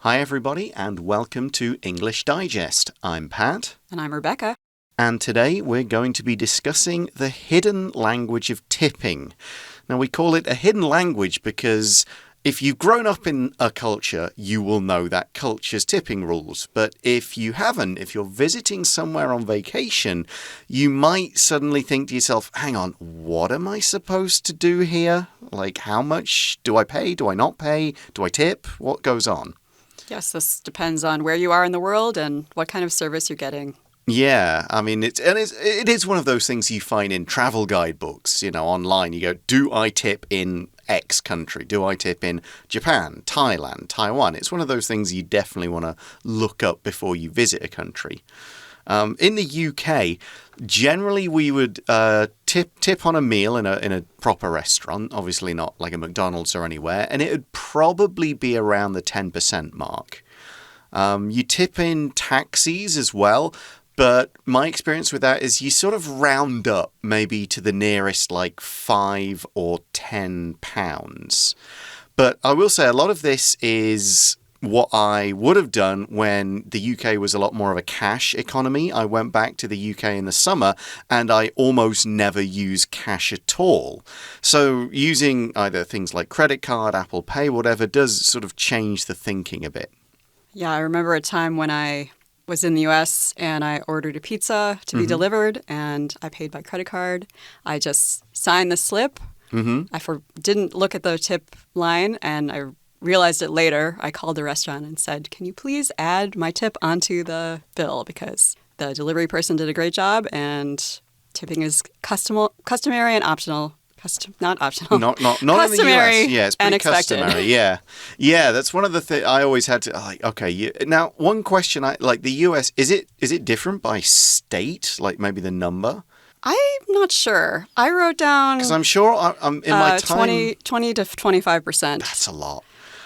Hi everybody and welcome to English Digest. I'm Pat. And I'm Rebecca. And today we're going to be discussing the hidden language of tipping. Now we call it a hidden language because if you've grown up in a culture, you will know that culture's tipping rules. But if you haven't, if you're visiting somewhere on vacation, you might suddenly think to yourself, hang on, what am I supposed to do here? Like, how much do I pay? Do I not pay? Do I tip? What goes on? Yes, this depends on where you are in the world and what kind of service you're getting. Yeah, I mean, it is one of those things you find in travel guidebooks, online. You go, do I tip in X country? Do I tip in Japan, Thailand, Taiwan? It's one of those things you definitely want to look up before you visit a country. In the UK, generally we would tip on a meal in a proper restaurant, obviously not like a McDonald's or anywhere, and it would probably be around the 10% mark. You tip in taxis as well, but my experience with that is you sort of round up maybe to the nearest like £5 or £10. But I will say a lot of this is what I would have done when the UK was a lot more of a cash economy. I went back to the UK in the summer and I almost never use cash at all. So using either things like credit card, Apple Pay, whatever, does sort of change the thinking a bit. Yeah, I remember a time when I was in the US and I ordered a pizza to be delivered and I paid by credit card. I just signed the slip. I didn't look at the tip line and I realized it later. I called the restaurant and said, can you please add my tip onto the bill? Because the delivery person did a great job and tipping is customary and optional. Not optional. Not customary in the US. Yeah, it's pretty unexpected. customary. Yeah, that's one of the things I always had to okay. Now, one question like the US, is it different by state? Like maybe the number? I'm not sure. I wrote down because I'm sure I'm in my time 20 to 25%. That's a lot.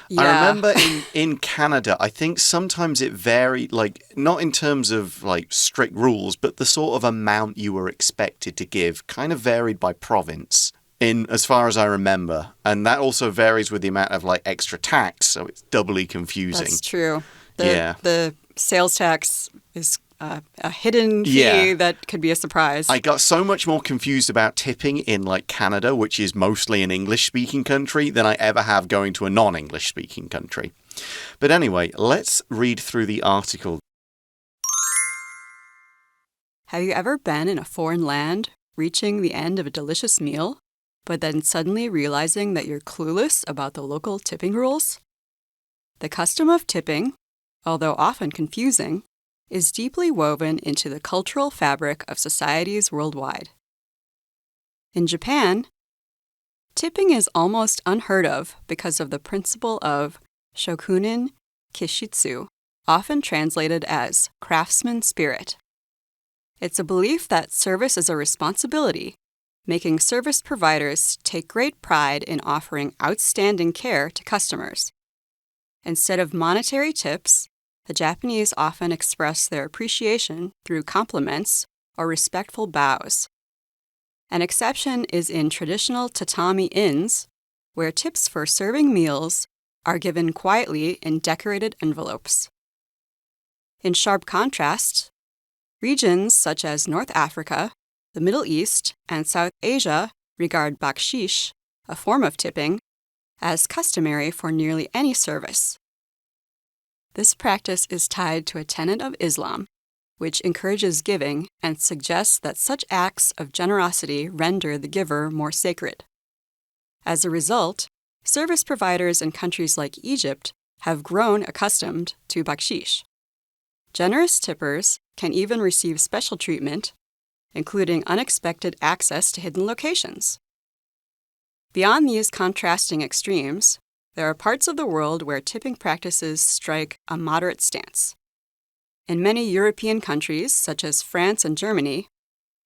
Yeah. I remember in Canada, I think sometimes it varied, like not in terms of like strict rules, but the sort of amount you were expected to give kind of varied by province. As far as I remember. And that also varies with the amount of like extra tax, so it's doubly confusing. That's true. Yeah. The sales tax is a hidden fee that could be a surprise. I got so much more confused about tipping in like Canada, which is mostly an English-speaking country, than I ever have going to a non-English-speaking country. But anyway, let's read through the article. Have you ever been in a foreign land, reaching the end of a delicious meal, but then suddenly realizing that you're clueless about the local tipping rules? The custom of tipping, although often confusing, is deeply woven into the cultural fabric of societies worldwide. In Japan, tipping is almost unheard of because of the principle of shokunin kishitsu, often translated as craftsman spirit. It's a belief that service is a responsibility, making service providers take great pride in offering outstanding care to customers. Instead of monetary tips, the Japanese often express their appreciation through compliments or respectful bows. An exception is in traditional tatami inns, where tips for serving meals are given quietly in decorated envelopes. In sharp contrast, regions such as North Africa, the Middle East, and South Asia regard bakish, a form of tipping, as customary for nearly any service. This practice is tied to a tenet of Islam, which encourages giving and suggests that such acts of generosity render the giver more sacred. As a result, service providers in countries like Egypt have grown accustomed to bakshish. Generous tippers can even receive special treatment, including unexpected access to hidden locations. Beyond these contrasting extremes, there are parts of the world where tipping practices strike a moderate stance. In many European countries, such as France and Germany,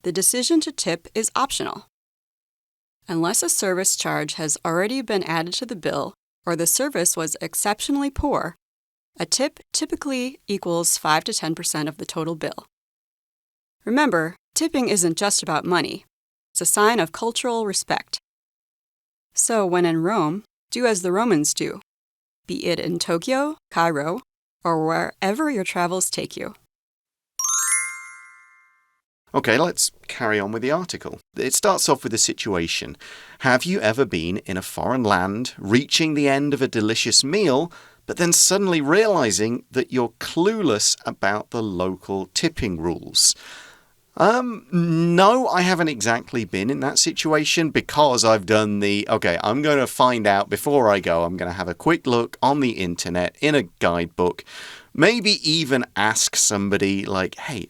the decision to tip is optional. Unless a service charge has already been added to the bill or the service was exceptionally poor, a tip typically equals 5 to 10% of the total bill. Remember, tipping isn't just about money. It's a sign of cultural respect. So when in Rome, do as the Romans do. be it in Tokyo, Cairo, or wherever your travels take you. Okay, let's carry on with the article. It starts off with a situation. Have you ever been in a foreign land, reaching the end of a delicious meal, but then suddenly realizing that you're clueless about the local tipping rules? No, I haven't exactly been in that situation because I've done okay, I'm going to find out before I go. I'm going to have a quick look on the internet in a guidebook, maybe even ask somebody like, hey,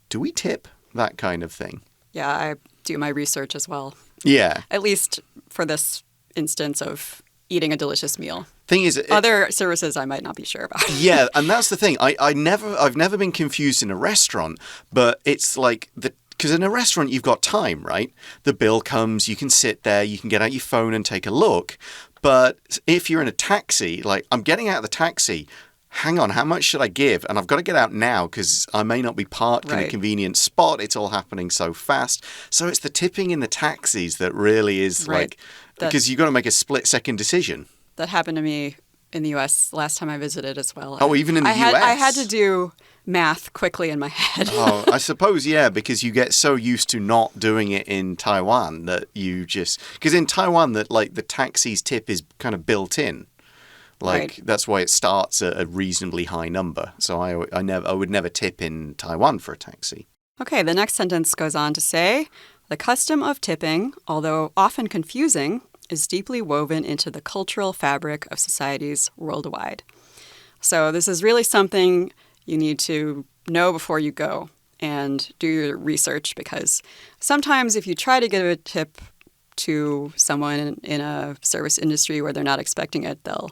do we tip? That kind of thing. Yeah, I do my research as well. Yeah. At least for this instance of eating a delicious meal. Thing is, other services I might not be sure about. Yeah, and that's the thing. I've never been confused in a restaurant, but it's like because in a restaurant you've got time, right? The bill comes, you can sit there, you can get out your phone and take a look. But if you're in a taxi, like I'm getting out of the taxi, hang on, how much should I give? And I've got to get out now because I may not be parked in a convenient spot. It's all happening so fast. So it's the tipping in the taxis that really is because you've got to make a split-second decision. That happened to me in the U.S. last time I visited as well. Oh, even in the U.S.? I had to do math quickly in my head. Oh, I suppose, yeah, because you get so used to not doing it in Taiwan that you just... Because in Taiwan, the taxi's tip is kind of built in. That's why it starts at a reasonably high number. So I would never tip in Taiwan for a taxi. Okay, the next sentence goes on to say, the custom of tipping, although often confusing, is deeply woven into the cultural fabric of societies worldwide. So this is really something you need to know before you go and do your research, because sometimes if you try to give a tip to someone in a service industry where they're not expecting it, they'll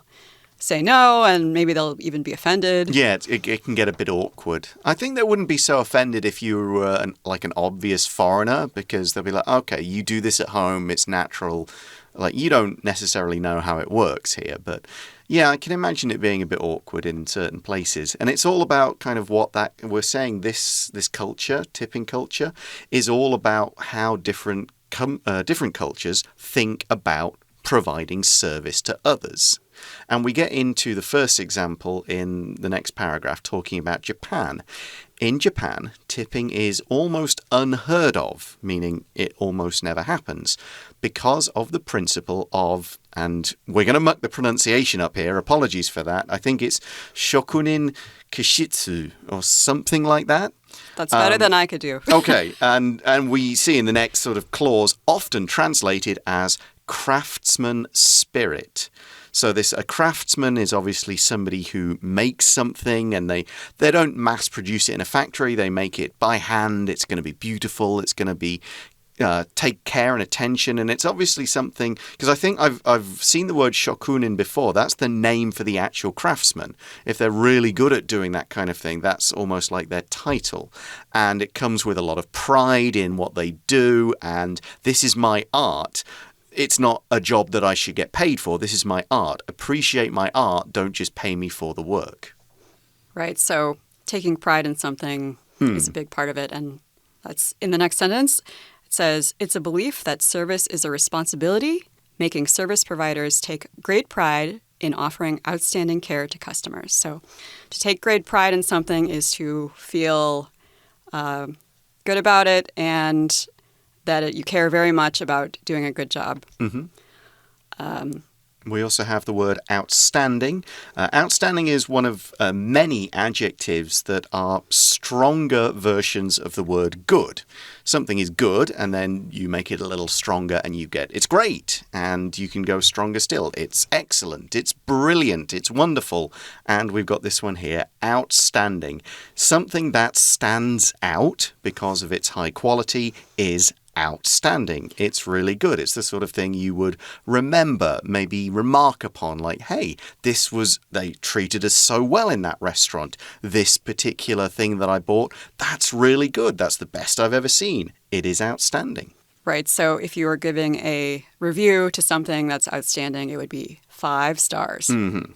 say no, and maybe they'll even be offended. Yeah, it can get a bit awkward. I think they wouldn't be so offended if you were an obvious foreigner, because they'll be like, okay, you do this at home, it's natural. Like, you don't necessarily know how it works here, but yeah, I can imagine it being a bit awkward in certain places. And it's all about kind of what we're saying, this culture, tipping culture, is all about how different cultures think about providing service to others. And we get into the first example in the next paragraph talking about Japan. In Japan, tipping is almost unheard of, meaning it almost never happens, because of the principle of, and we're going to muck the pronunciation up here, apologies for that, I think it's shokunin kishitsu or something like that. That's better than I could do. Okay, and we see in the next sort of clause often translated as craftsman spirit. So a craftsman is obviously somebody who makes something, and they don't mass produce it in a factory. They make it by hand. It's going to be beautiful. It's going to be take care and attention, and it's obviously something, because I think I've seen the word shokunin before. That's the name for the actual craftsman. If they're really good at doing that kind of thing, that's almost like their title, and it comes with a lot of pride in what they do, and this is my art. It's not a job that I should get paid for. This is my art. Appreciate my art. Don't just pay me for the work. Right. So taking pride in something is a big part of it. And that's in the next sentence. It says, it's a belief that service is a responsibility, making service providers take great pride in offering outstanding care to customers. So to take great pride in something is to feel good about it, and that you care very much about doing a good job. Mm-hmm. We also have the word outstanding. Outstanding is one of many adjectives that are stronger versions of the word good. Something is good, and then you make it a little stronger, and you get it's great, and you can go stronger still. It's excellent, it's brilliant, it's wonderful. And we've got this one here, outstanding. Something that stands out because of its high quality is outstanding. It's really good. It's the sort of thing you would remember, maybe remark upon, like, hey, they treated us so well in that restaurant. This particular thing that I bought, that's really good. That's the best I've ever seen. It is outstanding. Right. So if you were giving a review to something that's outstanding, it would be 5 stars. Mm-hmm.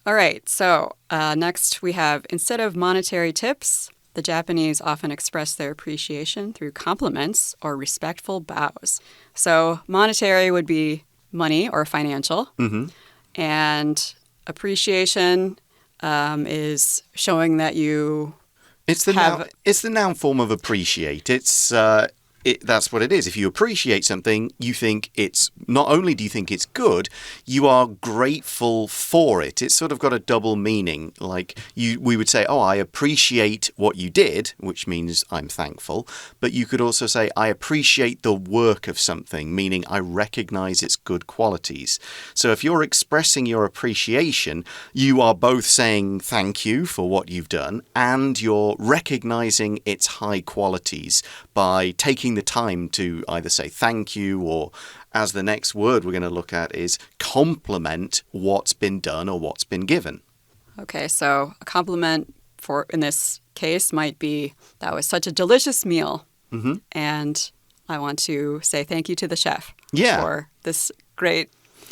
All right. So next we have, instead of monetary tips, the Japanese often express their appreciation through compliments or respectful bows. So monetary would be money or financial. Mm-hmm. And appreciation is showing that you It's the noun form of appreciate. That's what it is. If you appreciate something, you think not only do you think it's good, you are grateful for it. It's sort of got a double meaning. Like we would say, oh, I appreciate what you did, which means I'm thankful. But you could also say, I appreciate the work of something, meaning I recognize its good qualities. So if you're expressing your appreciation, you are both saying thank you for what you've done, and you're recognizing its high qualities by taking the time to either say thank you or, as the next word we're going to look at, is compliment what's been done or what's been given. Okay, so a compliment in this case might be, that was such a delicious meal. And I want to say thank you to the chef for this great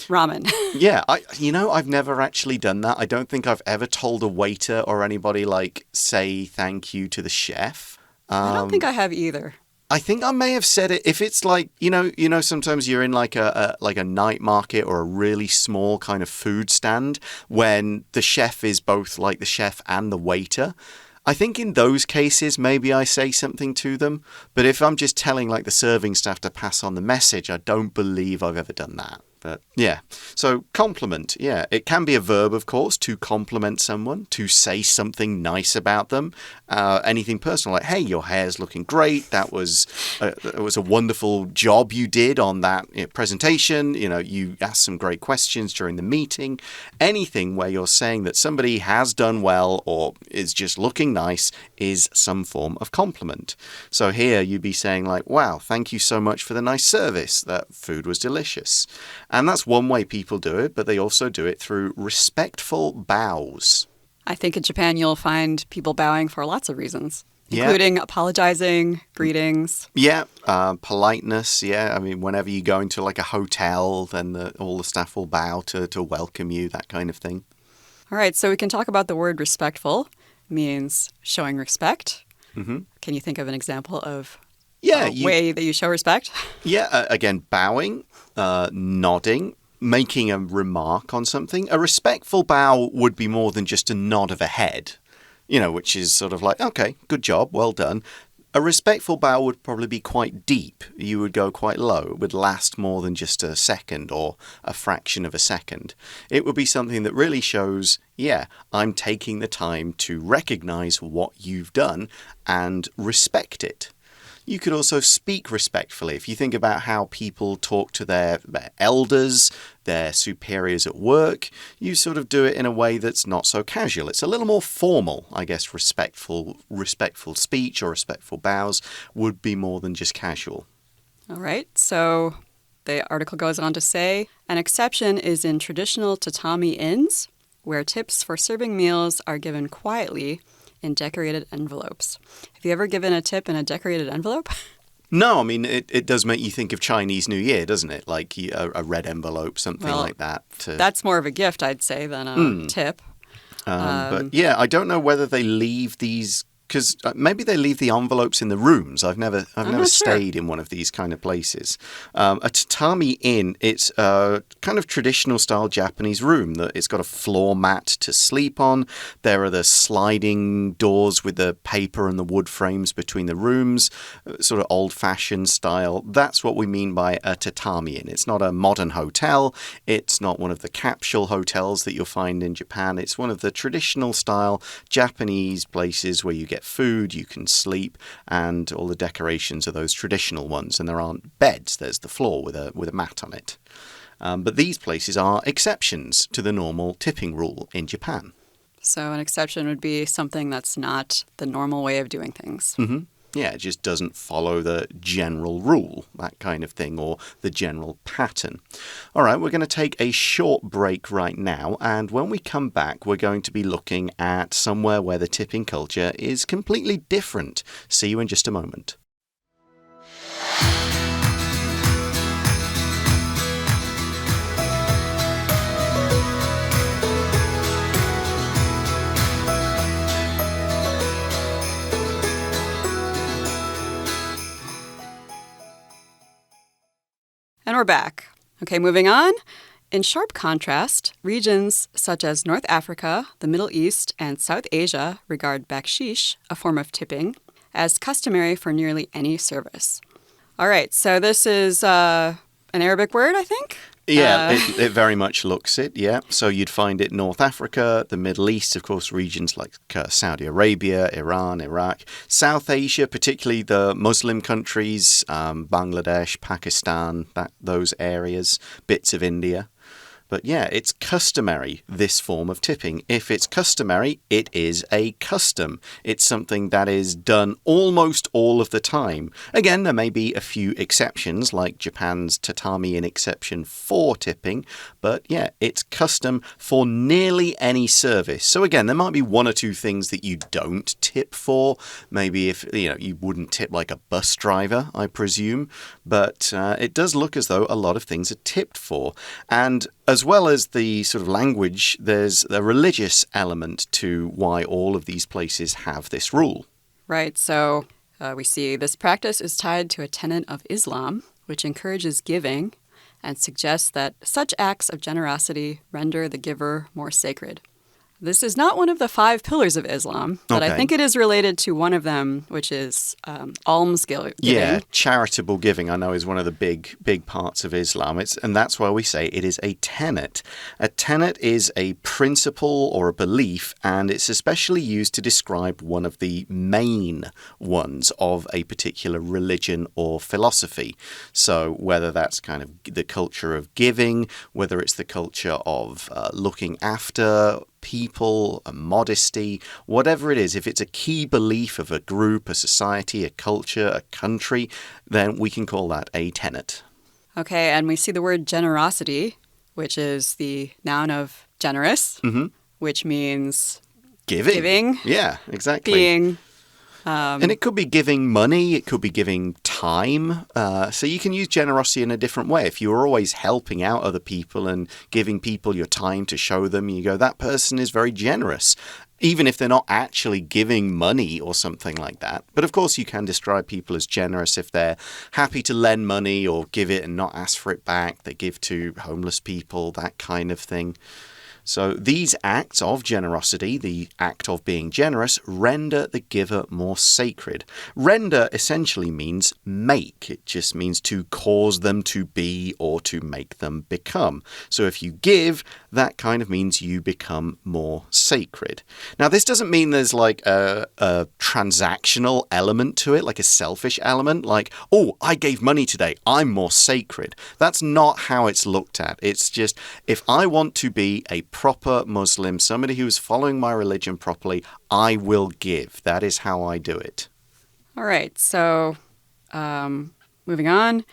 ramen. Yeah, I've never actually done that. I don't think I've ever told a waiter or anybody, say thank you to the chef. I don't think I have either. I think I may have said it if it's sometimes you're in like a night market or a really small kind of food stand when the chef is both like the chef and the waiter. I think in those cases, maybe I say something to them. But if I'm just telling the serving staff to pass on the message, I don't believe I've ever done that. But yeah, so compliment, yeah. It can be a verb, of course, to compliment someone, to say something nice about them. Anything personal, like, hey, your hair's looking great. It was a wonderful job you did on that presentation. You asked some great questions during the meeting. Anything where you're saying that somebody has done well or is just looking nice is some form of compliment. So here you'd be saying wow, thank you so much for the nice service. That food was delicious. And that's one way people do it, but they also do it through respectful bows. I think in Japan you'll find people bowing for lots of reasons, including apologizing, greetings. Yeah, politeness, yeah. I mean, whenever you go into a hotel, then all the staff will bow to welcome you, that kind of thing. All right, so we can talk about the word respectful. It means showing respect. Can you think of an example of a way that you show respect? Yeah, again, bowing, nodding, making a remark on something. A respectful bow would be more than just a nod of a head, which is sort of okay, good job, well done. A respectful bow would probably be quite deep. You would go quite low. It would last more than just a second or a fraction of a second. It would be something that really shows, yeah, I'm taking the time to recognize what you've done and respect it. You could also speak respectfully. If you think about how people talk to their elders, their superiors at work, you sort of do it in a way that's not so casual. It's a little more formal, I guess. Respectful speech or respectful bows would be more than just casual. All right, so the article goes on to say, an exception is in traditional tatami inns, where tips for serving meals are given quietly in decorated envelopes. Have you ever given a tip in a decorated envelope? No, I mean, it does make you think of Chinese New Year, doesn't it? Like a red envelope, something like that. That's more of a gift, I'd say, than a tip. But yeah, I don't know whether they leave these... Because maybe they leave the envelopes in the rooms. I've never stayed in one of these kind of places. A tatami inn, it's a kind of traditional style Japanese room. It's got a floor mat to sleep on. There are the sliding doors with the paper and the wood frames between the rooms, sort of old-fashioned style. That's what we mean by a tatami inn. It's not a modern hotel. It's not one of the capsule hotels that you'll find in Japan. It's one of the traditional style Japanese places where you get food, you can sleep, and all the decorations are those traditional ones. And there aren't beds. There's the floor with a mat on it. But these places are exceptions to the normal tipping rule in Japan. So an exception would be something that's not the normal way of doing things. Yeah, it just doesn't follow the general rule, that kind of thing, or the general pattern. All right, we're going to take a short break right now, and when we come back, we're going to be looking at somewhere where the tipping culture is completely different. See you in just a moment. And we're back. Okay, moving on. In sharp contrast, regions such as North Africa, the Middle East, and South Asia regard bakshish, a form of tipping, as customary for nearly any service. All right, so this is an Arabic word, I think? Yeah, it very much looks it, yeah. So you'd find it North Africa, the Middle East, of course, regions like Saudi Arabia, Iran, Iraq, South Asia, particularly the Muslim countries, Bangladesh, Pakistan, those areas, bits of India. But yeah, it's customary, this form of tipping. If it's customary, it is a custom. It's something that is done almost all of the time. Again, there may be a few exceptions, like Japan's tatami an exception for tipping. But yeah, it's custom for nearly any service. So again, there might be one or two things that you don't tip for. Maybe if, you wouldn't tip like a bus driver, I presume. But it does look as though a lot of things are tipped for. And as well as the sort of language, there's a religious element to why all of these places have this rule. Right, so we see this practice is tied to a tenet of Islam, which encourages giving and suggests that such acts of generosity render the giver more sacred. This is not one of the 5 pillars of Islam, but I think it is related to one of them, which is almsgiving. Yeah, charitable giving, I know, is one of the big parts of Islam. And that's why we say it is a tenet. A tenet is a principle or a belief, and it's especially used to describe one of the main ones of a particular religion or philosophy. So whether that's kind of the culture of giving, whether it's the culture of looking after people, a modesty, whatever it is, if it's a key belief of a group, a society, a culture, a country, then we can call that a tenet. Okay, and we see the word generosity, which is the noun of generous, which means giving. Yeah, exactly. Being... and it could be giving money, it could be giving time. So you can use generosity in a different way. If you're always helping out other people and giving people your time to show them, you go, that person is very generous. Even if they're not actually giving money or something like that. But of course, you can describe people as generous if they're happy to lend money or give it and not ask for it back. They give to homeless people, that kind of thing. So these acts of generosity, the act of being generous, render the giver more sacred. Render essentially means make. It just means to cause them to be or to make them become. So if you give, that kind of means you become more sacred. Now, this doesn't mean there's like a transactional element to it, like a selfish element, like, oh, I gave money today, I'm more sacred. That's not how it's looked at. It's just, if I want to be a proper Muslim, somebody who is following my religion properly, I will give. That is how I do it. All right, so moving on.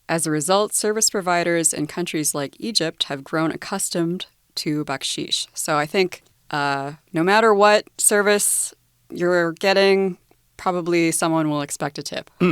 As a result, service providers in countries like Egypt have grown accustomed to bakshish. So I think no matter what service you're getting, probably someone will expect a tip. Yeah,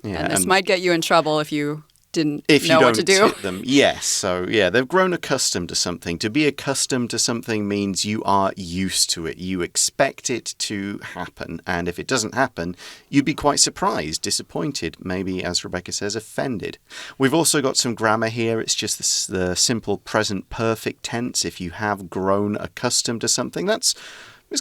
and this might get you in trouble if you didn't if know you what to don't do. tip them. Yes, so yeah, they've grown accustomed to something. To be accustomed to something means you are used to it. You expect it to happen. And if it doesn't happen, you'd be quite surprised, disappointed, maybe, as Rebecca says, offended. We've also got some grammar here. It's just the simple present perfect tense. If you have grown accustomed to something, it's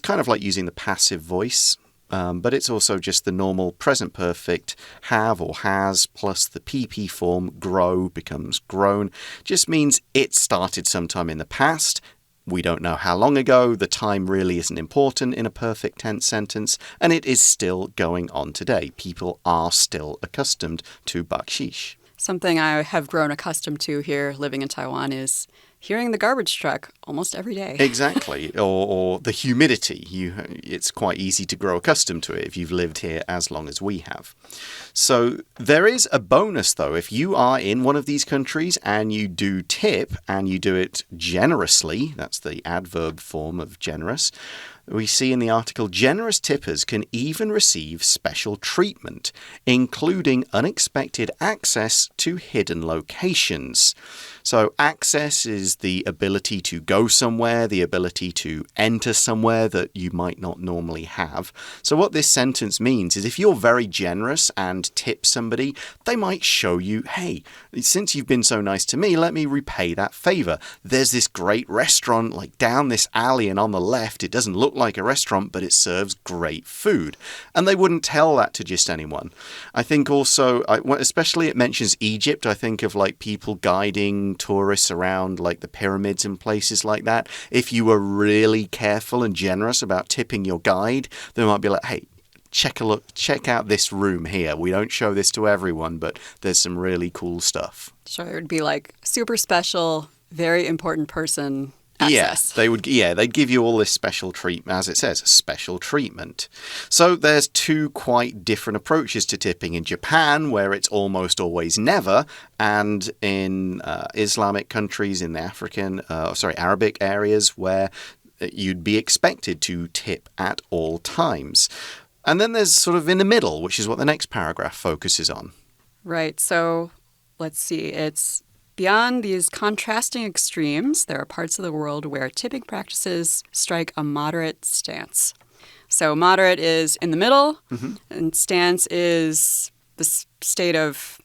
kind of like using the passive voice. But it's also just the normal present perfect have or has plus the PP form grow becomes grown. Just means it started sometime in the past. We don't know how long ago. The time really isn't important in a perfect tense sentence. And it is still going on today. People are still accustomed to bakshish. Something I have grown accustomed to here living in Taiwan is hearing the garbage truck almost every day. Exactly. Or the humidity. It's quite easy to grow accustomed to it if you've lived here as long as we have. So there is a bonus, though. If you are in one of these countries and you do tip and you do it generously, that's the adverb form of generous, we see in the article, generous tippers can even receive special treatment, including unexpected access to hidden locations. So access is the ability to go somewhere, the ability to enter somewhere that you might not normally have. So what this sentence means is if you're very generous and tip somebody, they might show you, hey, since you've been so nice to me, let me repay that favor. There's this great restaurant like down this alley and on the left. It doesn't look like a restaurant, but it serves great food. And they wouldn't tell that to just anyone. I think also, especially it mentions Egypt, I think of like people guiding tourists around like the pyramids and places like that. If you were really careful and generous about tipping your guide, they might be like, hey, check out this room here. We don't show this to everyone, but there's some really cool stuff. Sure, it would be like super special, very important person access. They'd give you all this special treatment, as it says, special treatment. So there's two quite different approaches to tipping in Japan, where it's almost always never, and in Islamic countries, in the Arabic areas, where you'd be expected to tip at all times. And then there's sort of in the middle, which is what the next paragraph focuses on. Right. So let's see. It's beyond these contrasting extremes, there are parts of the world where tipping practices strike a moderate stance. So moderate is in the middle, and stance is the state of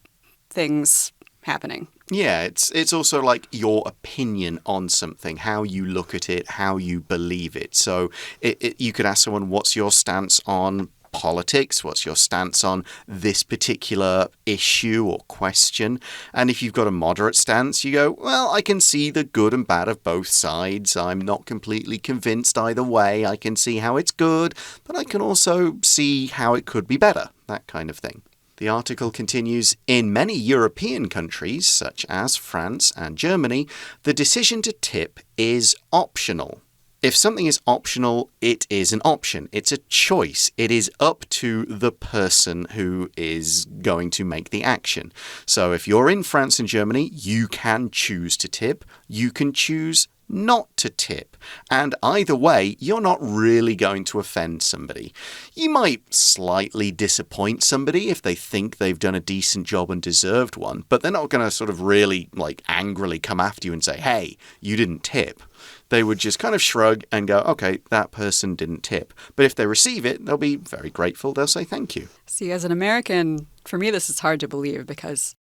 things happening. Yeah, it's also like your opinion on something, how you look at it, how you believe it. So you could ask someone, what's your stance on politics? What's your stance on this particular issue or question? And if you've got a moderate stance, you go, well, I can see the good and bad of both sides. I'm not completely convinced either way. I can see how it's good, but I can also see how it could be better, that kind of thing. The article continues, in many European countries, such as France and Germany, the decision to tip is optional. If something is optional, it is an option. It's a choice. It is up to the person who is going to make the action. So if you're in France and Germany, you can choose to tip. You can choose not to tip. And either way, you're not really going to offend somebody. You might slightly disappoint somebody if they think they've done a decent job and deserved one, but they're not going to sort of really like angrily come after you and say, hey, you didn't tip. They would just kind of shrug and go, okay, that person didn't tip. But if they receive it, they'll be very grateful. They'll say thank you. See, as an American, for me, this is hard to believe because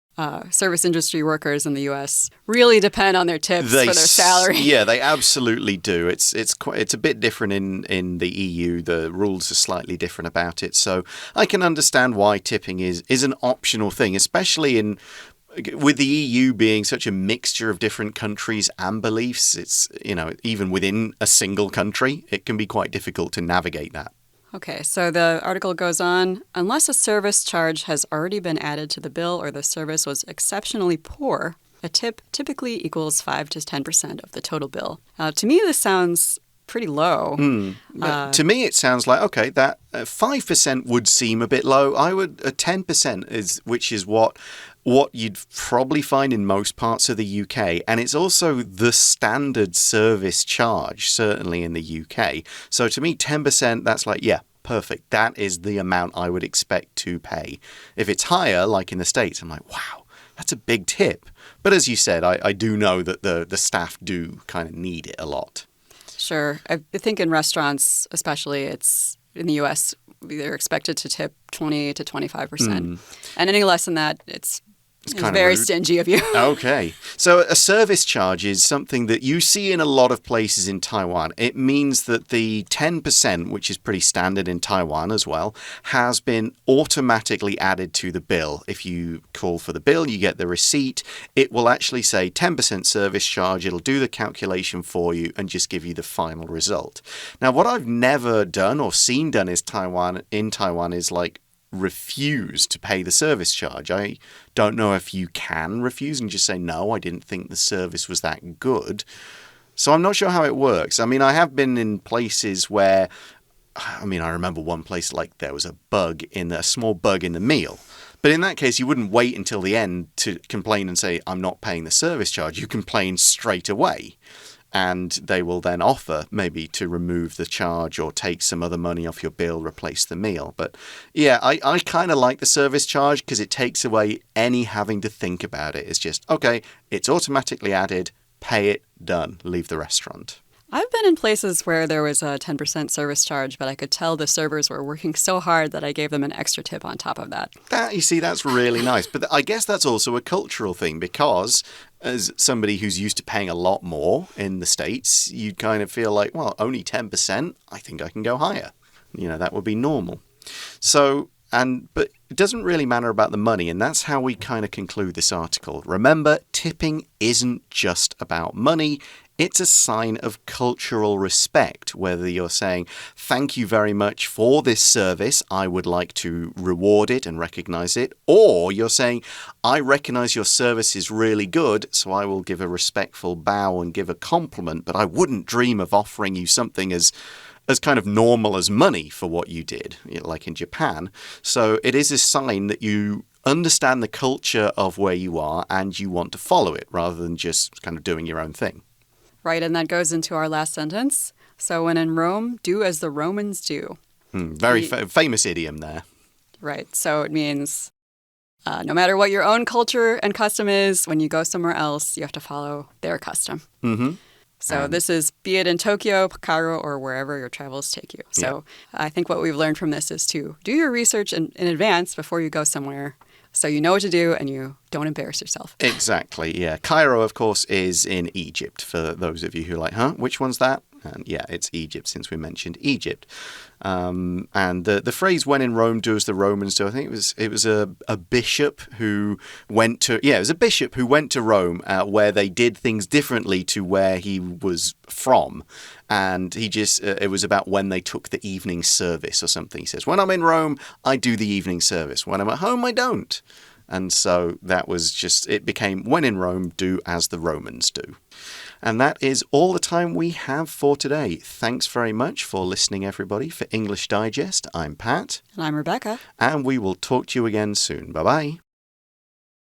service industry workers in the U.S. really depend on their tips for their salary. Yeah, they absolutely do. It's a bit different in the EU. The rules are slightly different about it. So I can understand why tipping is an optional thing, especially with the EU being such a mixture of different countries and beliefs. It's, even within a single country, it can be quite difficult to navigate that. Okay, so the article goes on, unless a service charge has already been added to the bill or the service was exceptionally poor, a tip typically equals 5 to 10% of the total bill. To me, this sounds pretty low. To me, it sounds like, okay, that 5% would seem a bit low. 10% which is what you'd probably find in most parts of the UK. And it's also the standard service charge, certainly in the UK. So to me, 10%, that's like, yeah, perfect. That is the amount I would expect to pay. If it's higher, like in the States, I'm like, wow, that's a big tip. But as you said, I do know that the staff do kind of need it a lot. Sure. I think in restaurants, especially, it's in the U.S., they're expected to tip 20 to 25%. And any less than that, it's very rude. Stingy of you. Okay. So a service charge is something that you see in a lot of places in Taiwan. It means that the 10%, which is pretty standard in Taiwan as well, has been automatically added to the bill. If you call for the bill, you get the receipt. It will actually say 10% service charge. It'll do the calculation for you and just give you the final result. Now, what I've never done or seen done in Taiwan is like refuse to pay the service charge. I don't know if you can refuse and just say, no, I didn't think the service was that good. So I'm not sure how it works. I mean, I have been in places where, I remember one place like there was a small bug in the meal. But in that case, you wouldn't wait until the end to complain and say, I'm not paying the service charge. You complain straight away. And they will then offer maybe to remove the charge or take some other money off your bill, replace the meal. But yeah, I kind of like the service charge because it takes away any having to think about it. It's just, okay, it's automatically added. pay it, done, leave the restaurant. I've been in places where there was a 10% service charge, but I could tell the servers were working so hard that I gave them an extra tip on top of that. You see, that's really nice. But I guess that's also a cultural thing because as somebody who's used to paying a lot more in the States, you'd kind of feel like, well, only 10%, I think I can go higher. That would be normal. But it doesn't really matter about the money, and that's how we kind of conclude this article. Remember, tipping isn't just about money. It's a sign of cultural respect, whether you're saying, thank you very much for this service, I would like to reward it and recognize it, or you're saying, I recognize your service is really good, so I will give a respectful bow and give a compliment, but I wouldn't dream of offering you something as kind of normal as money for what you did, like in Japan. So it is a sign that you understand the culture of where you are and you want to follow it rather than just kind of doing your own thing. Right, and that goes into our last sentence. So when in Rome, do as the Romans do. Very famous idiom there. Right, so it means no matter what your own culture and custom is, when you go somewhere else, you have to follow their custom. So this is, be it in Tokyo, Cairo, or wherever your travels take you. So I think what we've learned from this is to do your research in advance before you go somewhere, so you know what to do and you don't embarrass yourself. Exactly, yeah. Cairo, of course, is in Egypt, for those of you who are like, which one's that? And yeah, it's Egypt, since we mentioned Egypt. And the phrase, when in Rome, do as the Romans do, I think it was a bishop who went to, it was a bishop who went to Rome where they did things differently to where he was from. And it was about when they took the evening service or something. He says, when I'm in Rome, I do the evening service. When I'm at home, I don't. And so that was it became, when in Rome, do as the Romans do. And that is all the time we have for today. Thanks very much for listening, everybody. For English Digest, I'm Pat. And I'm Rebecca. And we will talk to you again soon. Bye-bye.